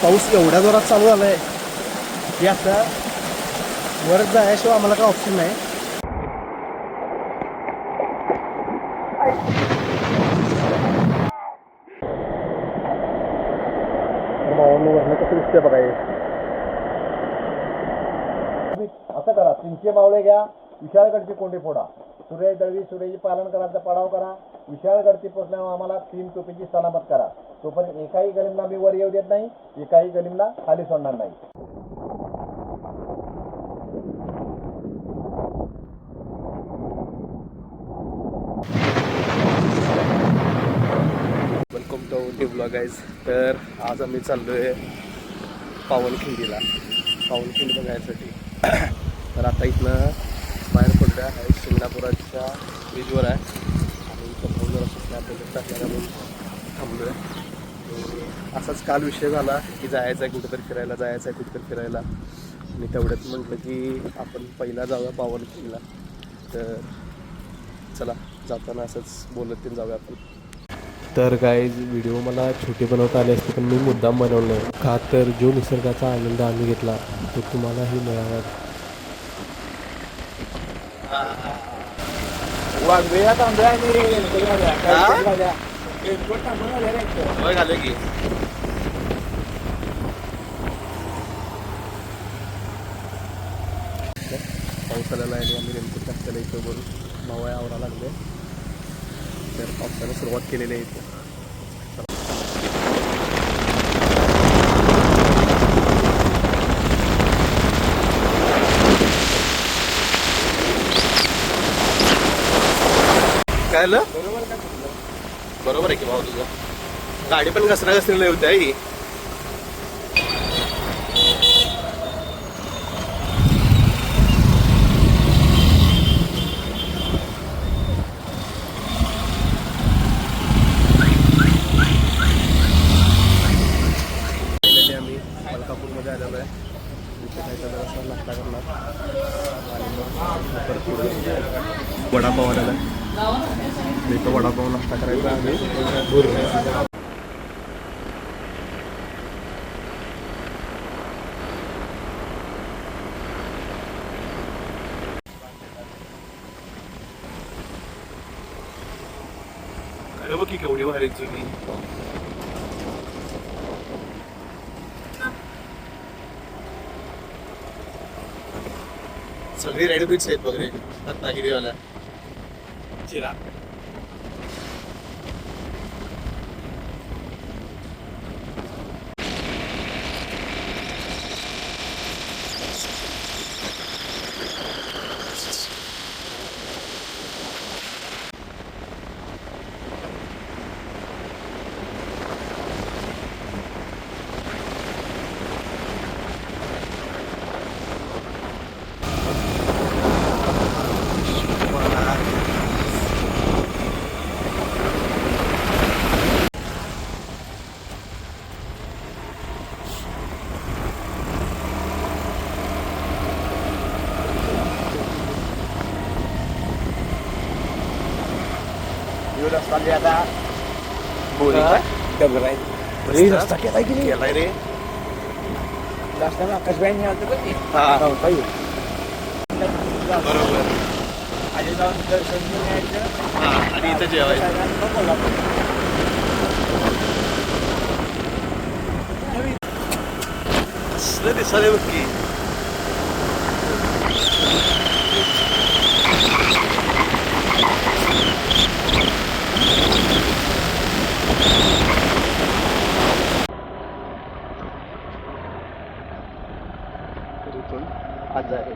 पाऊस एवढ्या जोरात चालू झाला आहे की आता वर जायशिवाय आम्हाला काय ऑप्शन नाही. वरनं कसं दिसते बघा हे. असं करा, 300 बावळे घ्या, विशाळगडची कोंडी फोडा, सूर्याची दळवी सूर्याची पालन करायचा पडाव करा, विशाळगडची पोचल्यावर आम्हाला 3 टोपीची सलामत करा. तोपर्यंत एकाही गलिमला मी वर येऊ देत नाही, एकाही गलिमला खाली सोडणार नाही. Welcome to new blog guys. तर आज आम्ही चाललोय पावनखिंडीला, पावनखिंडी बघायसाठी. तर आता इथनं बाहेर पडलो आहे, शिंगणापुराच्या ब्रिजवर आहे आणि जरा स्नॅप टाकल्याला म्हणून थांबलो आहे. असाच काल विषय झाला की जायचं आहे कुठेतरी फिरायला, जायचं आहे कुठेतरी फिरायला. मी तेवढ्यात म्हटलं की आपण पहिला जाऊया पावनखिंडीला. तर चला, जाताना असंच बोलत ते जाऊया आपण. तर काय व्हिडिओ मला छोटे बनवता आले असते, पण मी मुद्दाम बनवलं नाही का, तर जो निसर्गाचा आनंद आम्ही घेतला तो तुम्हालाही मिळावा. पावसाळ्याला आहे आम्ही रेनकोट टाकलेला इथं बोलून मावळ आवरा लागले. तर पावसाला सुरुवात केलेली आहे इथं. काय आलं? बरोबर आहे की भाऊ तुझं. गाडी पण घसरा घसरेली होती आई. आम्ही मलकापूरमध्ये आलेलो आहे. तिथे काहीतरी जरा नाश्ता करणार आणि मग परत पुढे वडापाव आलेला आहे. इथं वडापाव नाश्ता करायचा आणि दूर बघ की केवढी भारीची मी. सगळी रेडी बीच आहेत वगैरे रत्नागिरीवाल्या. चिरा रस्ता आता रस्ता केलाय की नाही केलाय रे. रस्त्याला आकाशबाईंनी आलं तर बरोबर. आधी जाऊन दर्शन घेऊन यायचं आणि इथं जेवायचं. कसलं दिसाले बघ की. आज जायचं.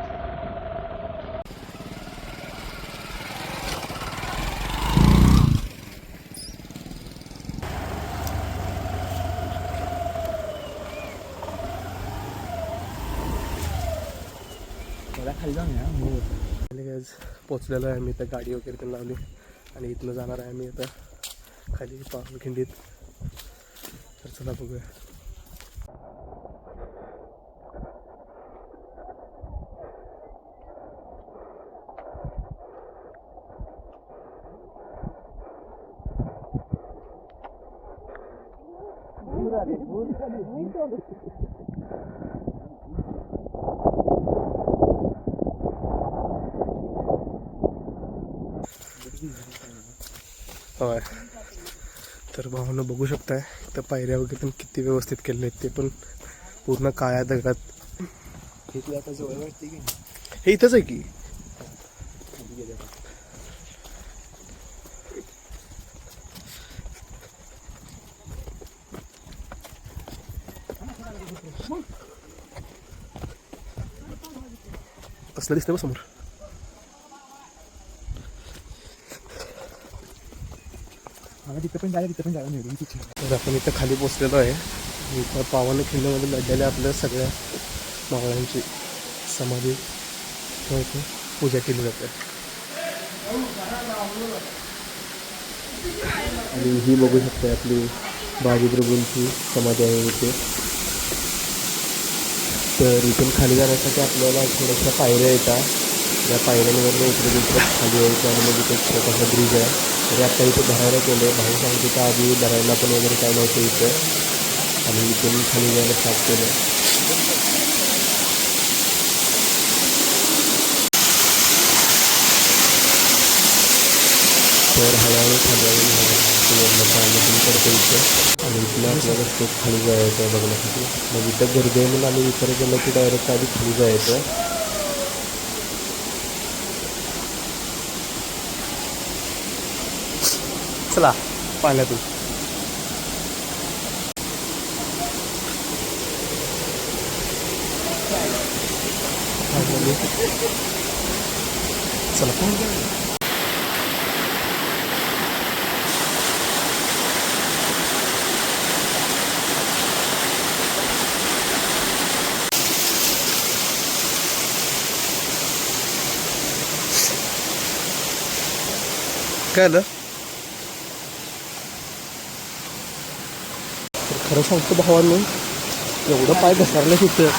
मला खाली जाऊन या. पोचलेलो आहे आम्ही. तर गाडी वगैरे त्यांना लावली आणि इथनं जाणार आहे आम्ही आता खाली पावनखिंडीत. तर चला बघूया. होय. तर भावानं बघू शकताय तर पायऱ्या वगैरे पण किती व्यवस्थित केले आहेत, ते पण पूर्ण काळ्या दगडात. हे आता जवळ वाटते की हे इथंच आहे की. कसलं दिसतंय बघ समोर. तिथं पण जायला मिळून तिथे. तर आपण इथं खाली पोचलेलो आहे. इथं पावन खिंडीमध्ये लढलेल्या आपल्या सगळ्या मावळ्यांची समाधी किंवा इथे पूजा केली जाते. आणि ही बघू शकते आपली बाजीप्रभूंची समाधी आहे इथे. तर इथून खाली जाण्यासाठी आपल्याला थोड्याशा पायऱ्या येतात. या पायऱ्यांवरनं इकडे खाली यायचं आणि मग इथे छोटासा ब्रिज आहे. तरी आता इथे भरायला केलं. भाऊ सांगतो का आधी भरायला पण वगैरे काय नव्हतं इथं, आणि इथून खाली जायला स्टार्ट केलं. तर हळूहळू खाली पाणी पडतं इथं, आणि इथलं आपल्याला स्टेप खाली जायचं आहे बघण्यासाठी. मग इथं गर्दी आहे म्हणून आम्ही विचार केला की डायरेक्ट आधी खाली जायचं. चला पाण्यातून. चला काय आलं. खरं सांगतो भावांनी, एवढं पाय घसरलं तिथं.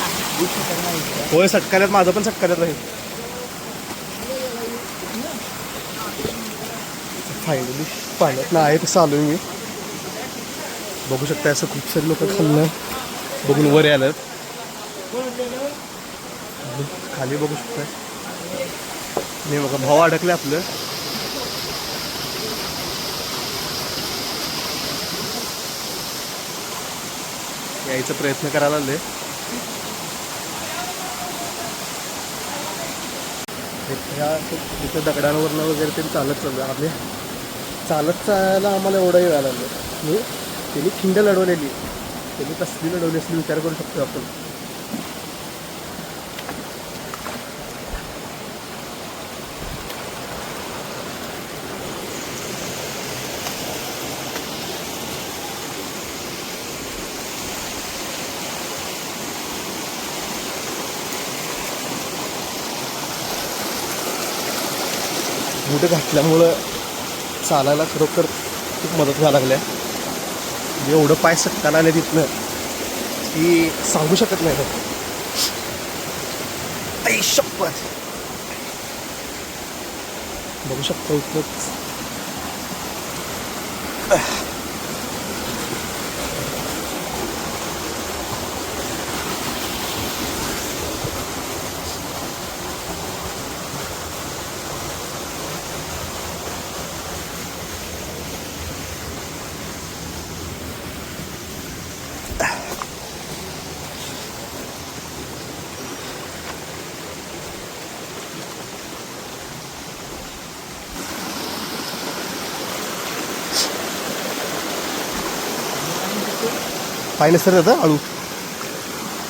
होय सटकाल्यात, माझं पण सटकाल्यात आहे. फायनली पाण्यात आहे तसं आलो मी. बघू शकता असं खूप सारे लोक खाल्लं बघून वर आलं. खाली बघू शकता नाही बघा, भाव अडकले आपलं. यायचा प्रयत्न करायला लागले. तिथं दगडांवरनं वगैरे ते चालत चाललं. आपले चालत चालायला आम्हाला एवढा वेळ आला नाही. त्यांनी खिंड लढवलेली, त्यांनी कसली लढवली असली विचार करू शकतो आपण. बूट घातल्यामुळं चालायला खरोखर खूप मदत व्हायला लागल्या. म्हणजे एवढं पाय सटकायला आले तिथनं की सांगू शकत नाही. आई शपथ. बघू शकता इथलंच पाय निसरले जातं हळू.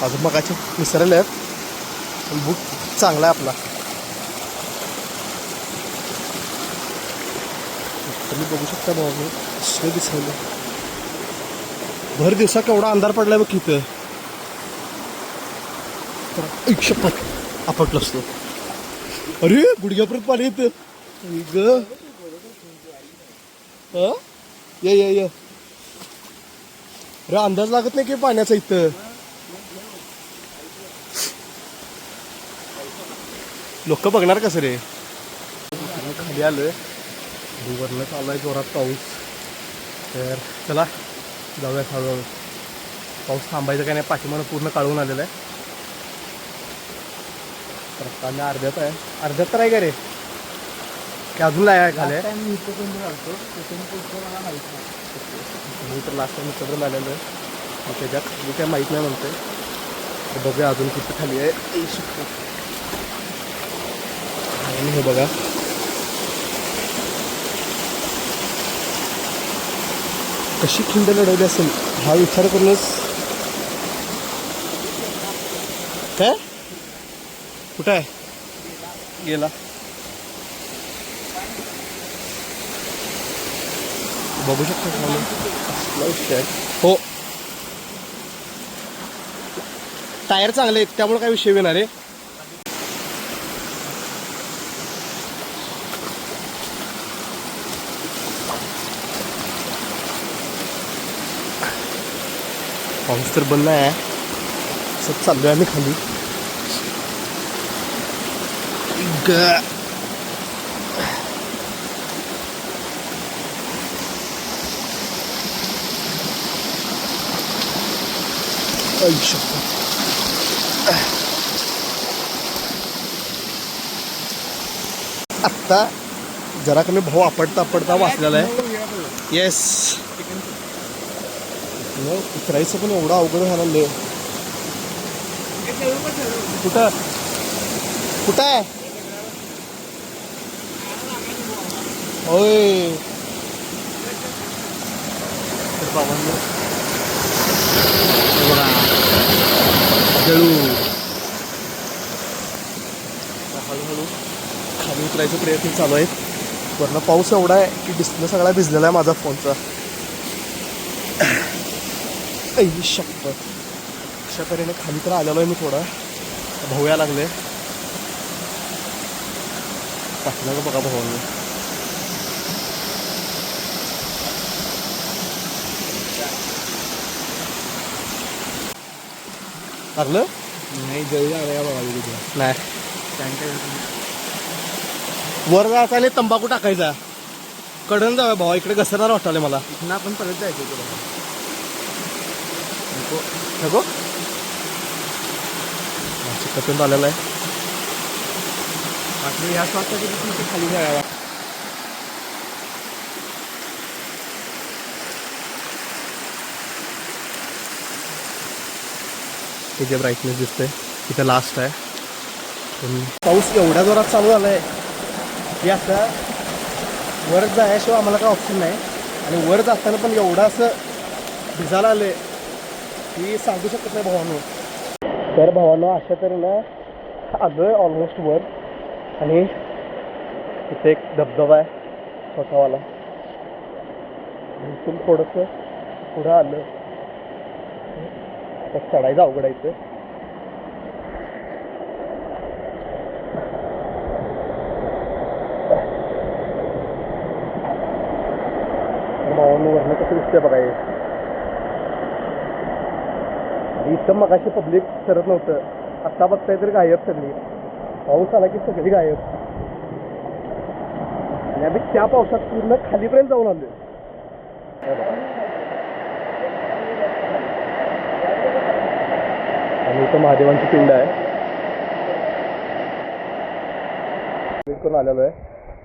अजून मगाचे निसरले आहेत, पण बूट चांगला आहे आपला. तुम्ही बघू शकता बाबा कसं दिसायला. भर दिवसा केवढा अंधार पडलाय बघ इथं. तर 100% आपटलं असतो. अरे गुडघ्यापर्यंत पाणी येतं ग. ये अरे अंदाज लागत नाही की पाण्याचा इथं. लोक बघणार कसं रे. खाली आलोय, वरनं चालू आहे जोरात पाऊस. तर चला जाऊया हळूहळू. पाऊस थांबायचं काय नाही, पाठीमागं पूर्ण काढून आलेलं आहे. रस्ता मी अर्ध्यात आहे, अर्ध्यात तर आहे का रे की अजून आहे खाली? मी इथपर्यंत घालतो मला माहित नाही. मी तर लास्ट टाइम इकडून आलेलो आहे, मग त्याच्यात मी काय माहीत नाही म्हणतोय. तर बघूया अजून किती खाली आहे. आणि हे बघा कशी खिंड लढवली असेल हा विचार करूनच. काय कुठं आहे गेला? बघू शकतो. हो टायर चांगले आहेत त्यामुळे काय विषय येणार आहे. पाऊस तर बंद आहे, असं चाललोय आम्ही खाली. आत्ता जरा कमी भाऊ आपडता वाचलेला आहे. येस उतरायचं पण एवढं अवघड झालं. कुठं कुठं आहे? होय बघा जळू हळूहळू खाली उतरायचे प्रयत्न चालू आहेत. वरनं पाऊस एवढा आहे की डिस्प्ले सगळा भिजलेला आहे माझा फोनचा. शक्त अशा तऱ्हेने खाली तर आलेलो आहे मी. थोडा भाऊया लागले टाकलं का बघा भावांनी. लागलं नाही जळी आल्या बघा तिथे. नाही वर जायचा आणि तंबाखू टाकायचा. कडन जाऊया भावा, इकडे घसरणार वाटाले मला. इथून आपण परत जायचं तुला नको चिकटून आलेला आहे. आपली ह्या स्वतःची तुमची खाली जायला. तिथे ब्राईटनेस दिसते तिथे लास्ट आहे. पाऊस एवढ्या जोरात चालू झाला आहे की आता वर जायशिवाय आम्हाला काय ऑप्शन नाही. आणि वर जाताना पण एवढं असं भिजायला आलं आहे की सांगू शकत नाही भावांनो. तर भावांनो अशा तऱ्हेनं आलो आहे ऑलमोस्ट वर. आणि इथे एक धबधबा आहे छोटावाला. इथून थोडंसं पुढं आलं तर चढायचं अवघड आहे इथं. भावांनो वरनं कसं दिसतंय बघा. इथं मगाशी पब्लिक करत नव्हतं, आत्ता बघताय तरी गायब सगळी. पाऊस आला की सगळी गायब. आणि आम्ही त्या पावसात पूर्ण खालीपर्यंत जाऊन आलो. आणि इथं महादेवांची पिंड आहे. करून आलेलो आहे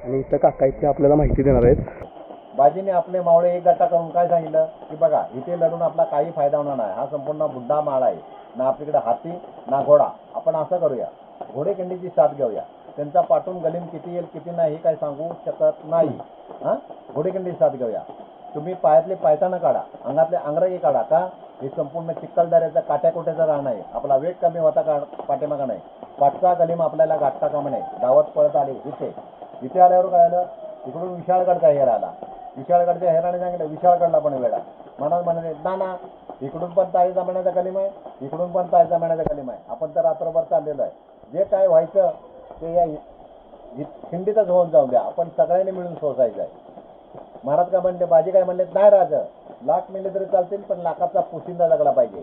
आणि इथं काका इथे आपल्याला माहिती देणार आहेत. बाजीने आपले मावळे एक गटा करून काय सांगितलं की बघा इथे लढून आपला काही फायदा होणार नाही. हा संपूर्ण बुड्डा माळ आहे ना, आपल्याकडे हाती ना घोडा. आपण असं करूया, घोडेखिंडीची साथ घेऊया. त्यांचा पाठून गलीम किती येईल किती नाही हे काही सांगू शकत नाही. हां घोडेखिंडीची साथ घेऊया. तुम्ही पायातले पायतानं काढा, अंगातले अंगरगे काढा. का हे संपूर्ण चिखलदऱ्याचा काट्याकोट्याचा राहणं आहे. आपला वेग कमी होता का पाठीमागा नाही. पाठचा गलीम आपल्याला गाठता कामा नये. धावत पळत आले इथे आल्यावर काय आलं, इकडून विशाळगडचा हेर आला. विशाळगडच्या हेराने सांगितलं विशाळगडला पण वेळा. मनात म्हणाले ना इकडून पण ताई जमान्याचा कलीम आहे, इकडून पण ताई जमान्याचा कलीम आहे. आपण तर रात्रभर चाललेलो आहे. जे काय व्हायचं ते या खिंडीतच होऊन जाऊ द्या. आपण सगळ्यांनी मिळून सोसायचं आहे. महाराज काय म्हणले, बाजी काय म्हणले, नाही राज लाख मिळले तरी चालतील पण लाखाचा पोशिंदा जगला पाहिजे.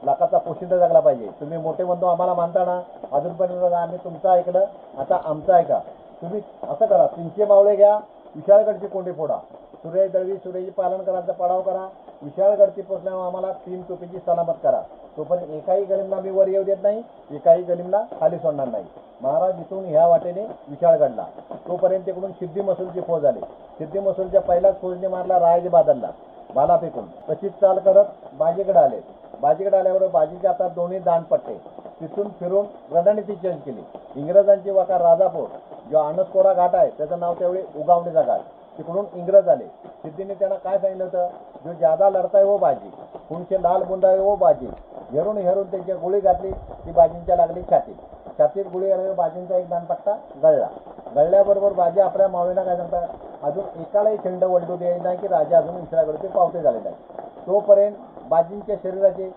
लाखाचा पोशिंदा जगला पाहिजे. तुम्ही मोठे बंधू आम्हाला मानता ना, अजूनपर्यंत आम्ही तुमचं ऐकलं, आता आमचं ऐका. तुम्ही असं करा, 300 मावळे घ्या, विशाळगडची कोंडी फोडा, सूर्य दळवी सूर्याची पालन करायचा पडाव करा. विशाळगडची पोचल्यावर आम्हाला 3 तोफीची सलामत करा. तोपर्यंत एकाही गलिमला मी वर येऊ देत नाही, एकाही गलिमला खाली सोडणार नाही. महाराज इथून ह्या वाटेने विशाळगडला, तोपर्यंत तिकडून सिद्धी मसूलची फौज आली. सिद्धी मसूलच्या पहिल्याच फौजने मारला रायज बादलला भाला फेकून. तशीच चाल करत बाजीकडे आले. बाजीकडे आल्यावर बाजीचे आता दोन्ही दांडपट्टे तिथून फिरून रणनीती चेंज केली. इंग्रजांची वाका राजापूर जो अनसकोरा घाट आहे त्याचं नाव त्यावेळी उगावणीचा घाट. तिकडून इंग्रज आले. सिद्धीने त्यांना काय सांगितलं होतं, जो ज्यादा लढताय वो बाजी, खूनचे लाल बुंदावे वो बाजी. हेरून हेरून त्यांची गोळी घातली ती बाजींच्या लागली छातीत. छातीत गोळी आल्यावर बाजींचा एक दांडपट्टा गळला. गळल्याबरोबर बाजी आपल्या मावळीला काय सांगतात, अजून एकालाही खंड वलटू द्यायला नाही की राजा अजून विसराकडे पावते झाले नाही. तोपर्यंत बाजींच्या शरीराचे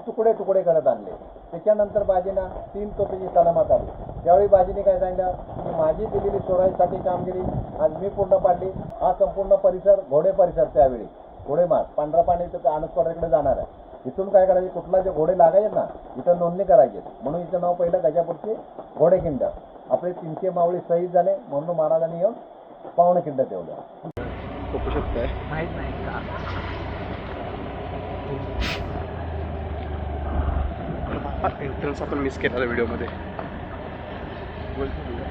तुकडे तुकडे करत आणले. त्याच्यानंतर बाजींना 3 तोफीची सलामत आली. त्यावेळी बाजीने काय सांगितलं की माझी दिलेली स्वराज्यासाठी कामगिरी आज मी पूर्ण पाडली. हा संपूर्ण परिसर घोडे परिसर, त्यावेळी घोडेमार पांढरा पाणी अनसकोऱ्याकडे जाणार आहे. इथून काय करायचे, कुठला जे घोडे लागायचे ना इथं नोंदणी करायची. म्हणून इथं नाव पहिलं गजापूरचे घोडेखिंड. आपले 300 मावळी शहीद झाले म्हणून महाराजांनी येऊन पावणखिंड ठेवलं. बघू शकताय माहित नाही का एंट्रन्स आपण मिस केलेला व्हिडिओमध्ये. बोलतो